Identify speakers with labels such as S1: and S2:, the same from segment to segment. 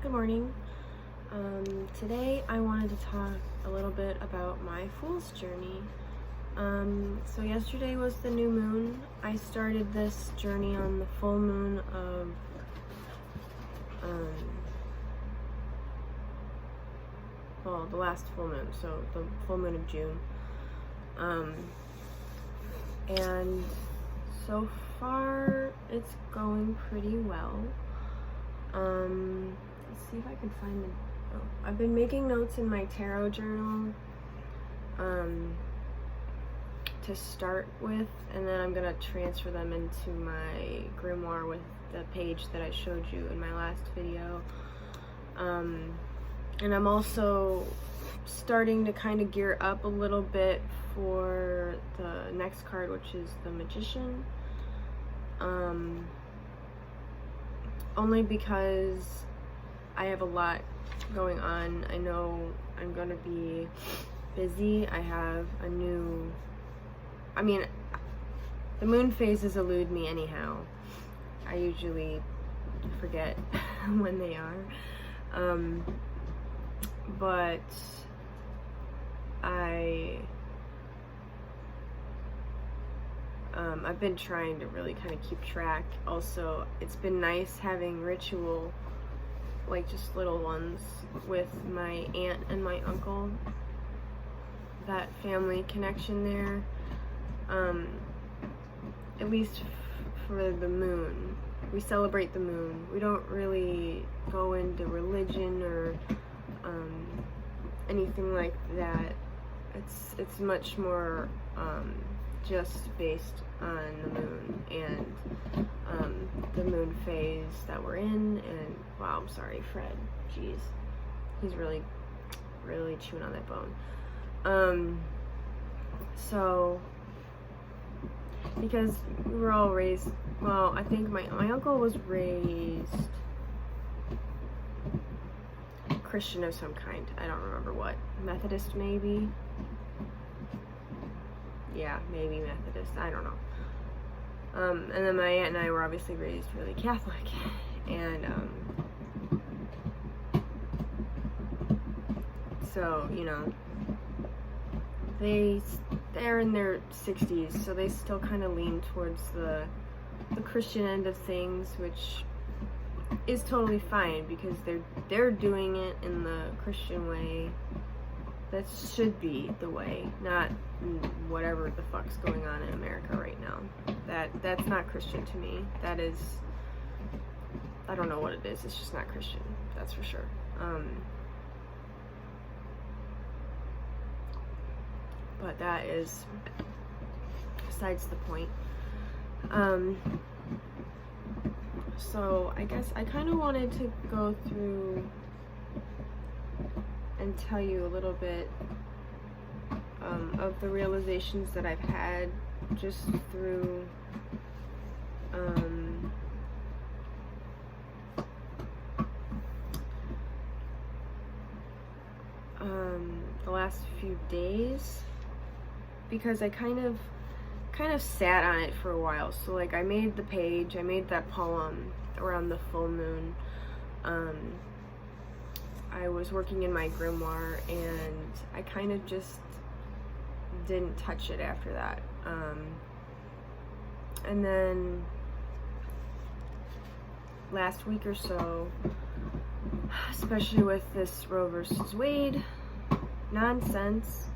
S1: Good morning. Today I wanted to talk a little bit about my Fool's Journey. So yesterday was the new moon. I started this journey on the full moon of the last full moon, so the full moon of June. And so far it's going pretty well. Let's see if I can find them. I've been making notes in my tarot journal to start with, and then I'm gonna transfer them into my grimoire with the page that I showed you in my last video. And I'm also starting to kind of gear up a little bit for the next card, which is the Magician. Only because I have a lot going on. I know I'm gonna be busy. I have a new, the moon phases elude me anyhow. I usually forget when they are. But I've been trying to really kind of keep track. Also, it's been nice having ritual, like just little ones, with my aunt and my uncle. That family connection there. At least for the moon. We celebrate the moon. We don't really go into religion or anything like that. It's much more just based on the moon and the moon phase that we're in. And wow, I'm sorry, Fred. Jeez, he's really chewing on that bone. So because we were all raised, well, I think my uncle was raised Christian of some kind. I don't remember what. Methodist, maybe? Yeah, maybe Methodist. I don't know. And then my aunt and I were obviously raised really Catholic. And, so, you know, they're in their 60s, so they still kind of lean towards the Christian end of things, which is totally fine because they're doing it in the Christian way. That should be the way, not whatever the fuck's going on in America right now. That's not Christian to me. That is, I don't know what it is. It's just not Christian. That's for sure. But that is besides the point. So I guess I kind of wanted to go through and tell you a little bit of the realizations that I've had just through the last few days, because I kind of sat on it for a while. So like I made the page, I made that poem around the full moon. I was working in my grimoire and I kind of just didn't touch it after that. And then last week or so, especially with this Roe versus Wade nonsense,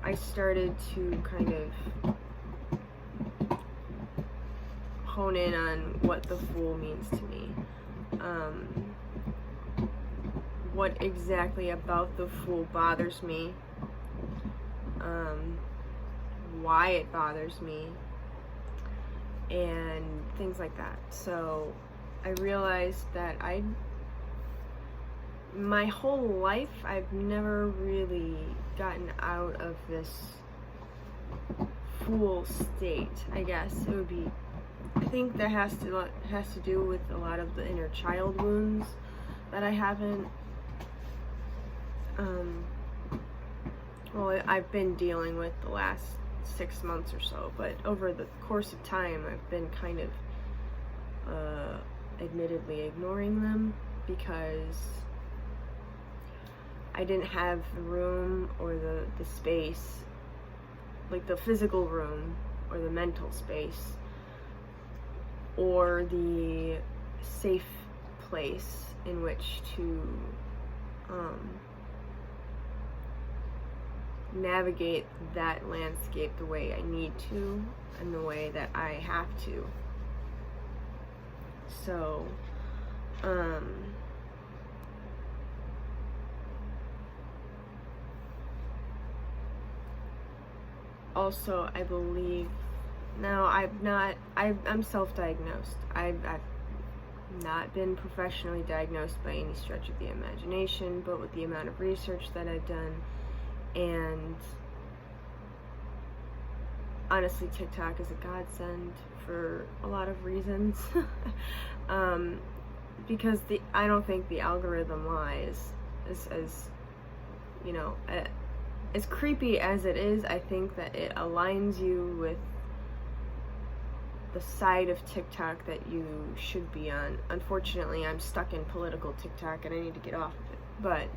S1: I started to kind of hone in on what the Fool means to me. What exactly about the Fool bothers me, why it bothers me, and things like that. So I realized that my whole life I've never really gotten out of this Fool state, I guess it would be. I think that has to do with a lot of the inner child wounds that I haven't I've been dealing with the last 6 months or so, but over the course of time I've been kind of admittedly ignoring them because I didn't have the room or the space, like the physical room or the mental space or the safe place in which to navigate that landscape the way I need to and the way that I have to. So, also, I believe, now I'm self-diagnosed. I've not been professionally diagnosed by any stretch of the imagination, but with the amount of research that I've done, and honestly, TikTok is a godsend for a lot of reasons. Because I don't think the algorithm lies. As you know, as creepy as it is, I think that it aligns you with the side of TikTok that you should be on. Unfortunately, I'm stuck in political TikTok and I need to get off of it. But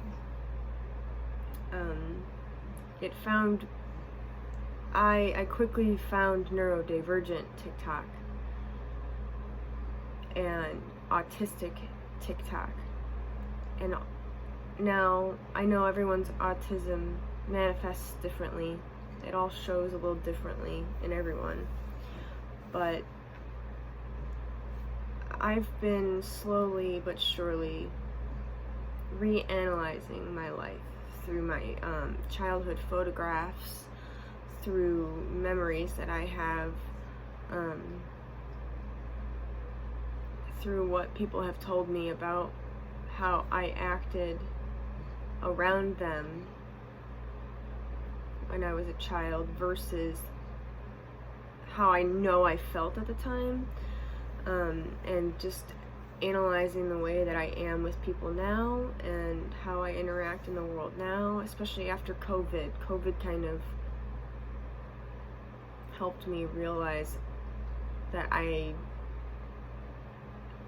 S1: I quickly found neurodivergent TikTok and autistic TikTok. And now I know everyone's autism manifests differently. It all shows a little differently in everyone. But I've been slowly but surely reanalyzing my life through my childhood photographs, through memories that I have, through what people have told me about how I acted around them when I was a child versus how I know I felt at the time, and just analyzing the way that I am with people now and how I interact in the world now, especially after COVID. COVID kind of helped me realize that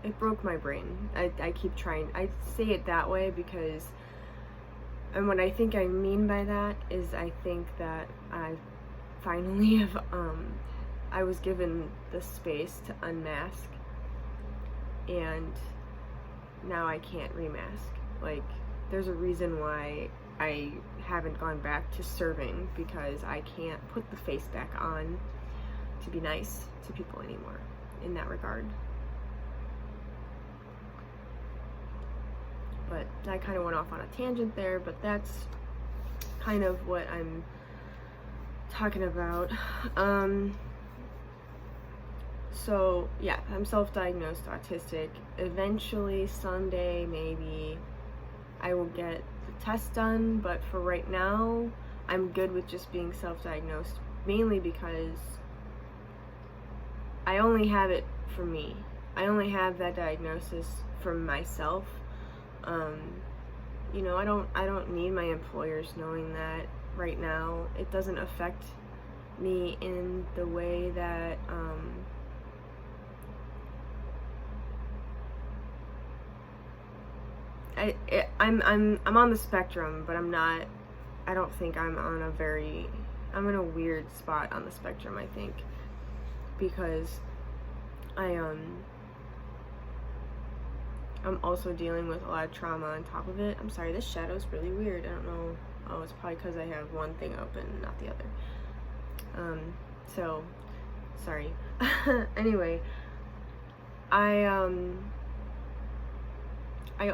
S1: it broke my brain. I keep trying, I say it that way because, and what I think I mean by that is I think that I finally have, I was given the space to unmask, and now I can't remask. Like, there's a reason why I haven't gone back to serving, because I can't put the face back on to be nice to people anymore in that regard. But I kind of went off on a tangent there, but that's kind of what I'm talking about. So yeah, I'm self-diagnosed autistic. Eventually, someday, maybe I will get the test done, but for right now, I'm good with just being self-diagnosed, mainly because I only have it for me. I only have that diagnosis for myself. You know, I don't need my employers knowing that right now. It doesn't affect me in the way that, I'm on the spectrum, but I don't think I'm in a weird spot on the spectrum, I think, because I'm also dealing with a lot of trauma on top of it. I'm sorry, this shadow's really weird. I don't know. Oh, it's probably because I have one thing open, not the other. So, sorry. Anyway, I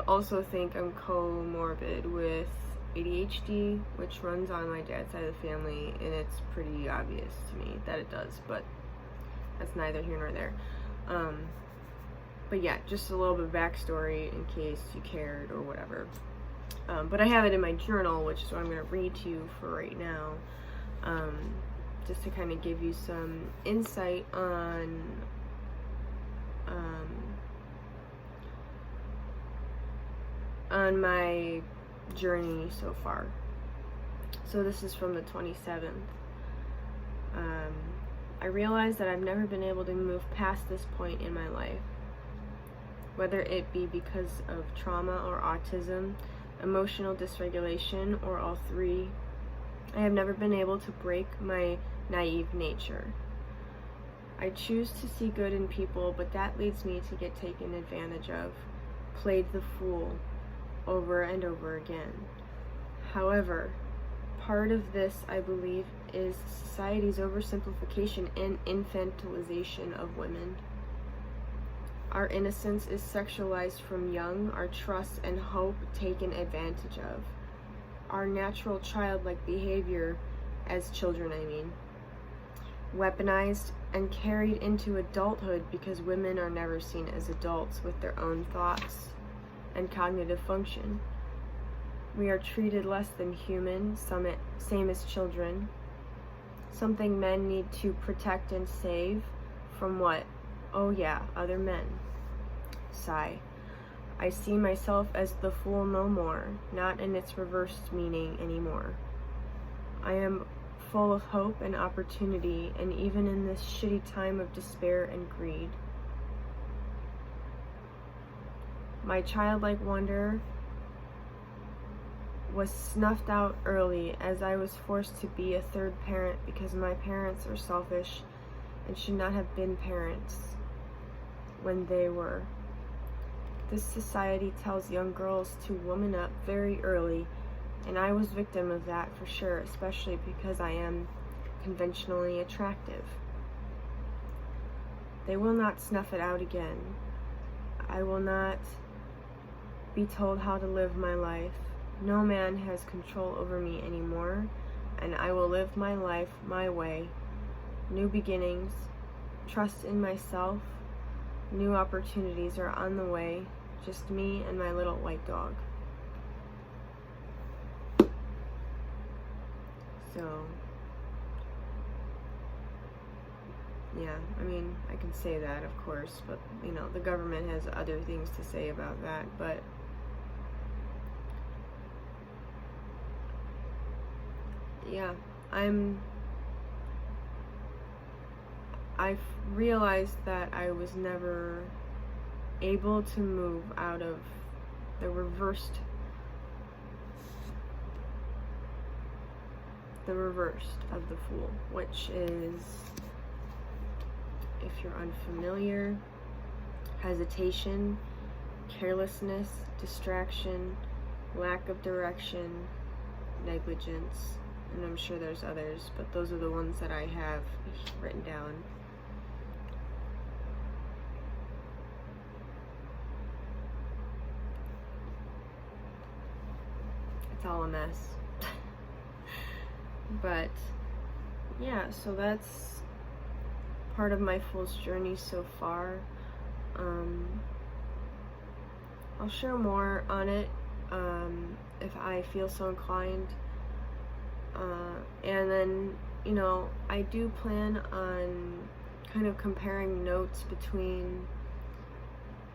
S1: also think I'm comorbid with ADHD, which runs on my dad's side of the family, and it's pretty obvious to me that it does, but that's neither here nor there. But yeah, just a little bit of backstory in case you cared or whatever. But I have it in my journal, which is what I'm going to read to you for right now, just to kind of give you some insight on my journey so far. So this is from the 27th. I realized that I've never been able to move past this point in my life. whether it be because of trauma or autism, emotional dysregulation, or all three. I have never been able to break my naive nature. I choose to see good in people, but that leads me to get taken advantage of, played the fool over and over again. However, part of this, I believe, is society's oversimplification and infantilization of women. Our innocence is sexualized from young, our trust and hope taken advantage of. Our natural childlike behavior, as children weaponized and carried into adulthood because women are never seen as adults with their own thoughts and cognitive function. We are treated less than human, same as children. Something men need to protect and save from what? Oh yeah, other men. Sigh. I see myself as the fool no more, not in its reversed meaning anymore. I am full of hope and opportunity, and even in this shitty time of despair and greed. My childlike wonder was snuffed out early as I was forced to be a third parent because my parents are selfish and should not have been parents when they were. This society tells young girls to woman up very early, and I was victim of that for sure, especially because I am conventionally attractive. They will not snuff it out again. I will not be told how to live my life. No man has control over me anymore, and I will live my life my way. New beginnings, trust in myself, new opportunities are on the way, just me and my little white dog. So, yeah, I mean, I can say that, of course, but, you know, the government has other things to say about that, but yeah, I've realized that I was never able to move out of the reversed of the fool, which is, if you're unfamiliar, hesitation, carelessness, distraction, lack of direction, negligence, and I'm sure there's others, but those are the ones that I have written down. It's all a mess. But yeah, so that's part of my fool's journey so far. I'll share more on it if I feel so inclined. And then, you know, I do plan on kind of comparing notes between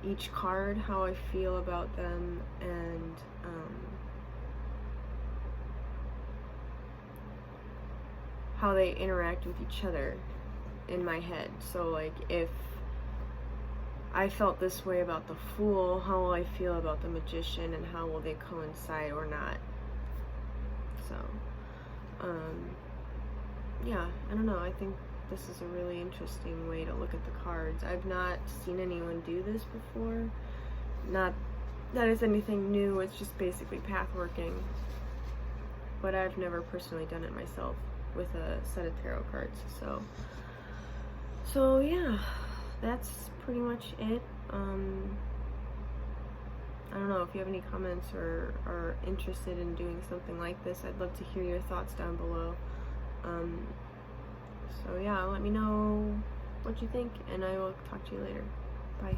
S1: each card, how I feel about them, and how they interact with each other in my head. So, like, if I felt this way about the Fool, how will I feel about the Magician, and how will they coincide or not? So, yeah, I don't know, I think this is a really interesting way to look at the cards. I've not seen anyone do this before. Not that it's anything new, it's just basically path working. But I've never personally done it myself with a set of tarot cards. So yeah, that's pretty much it. I don't know if you have any comments or are interested in doing something like this. I'd love to hear your thoughts down below. So yeah, let me know what you think, and I will talk to you later. Bye.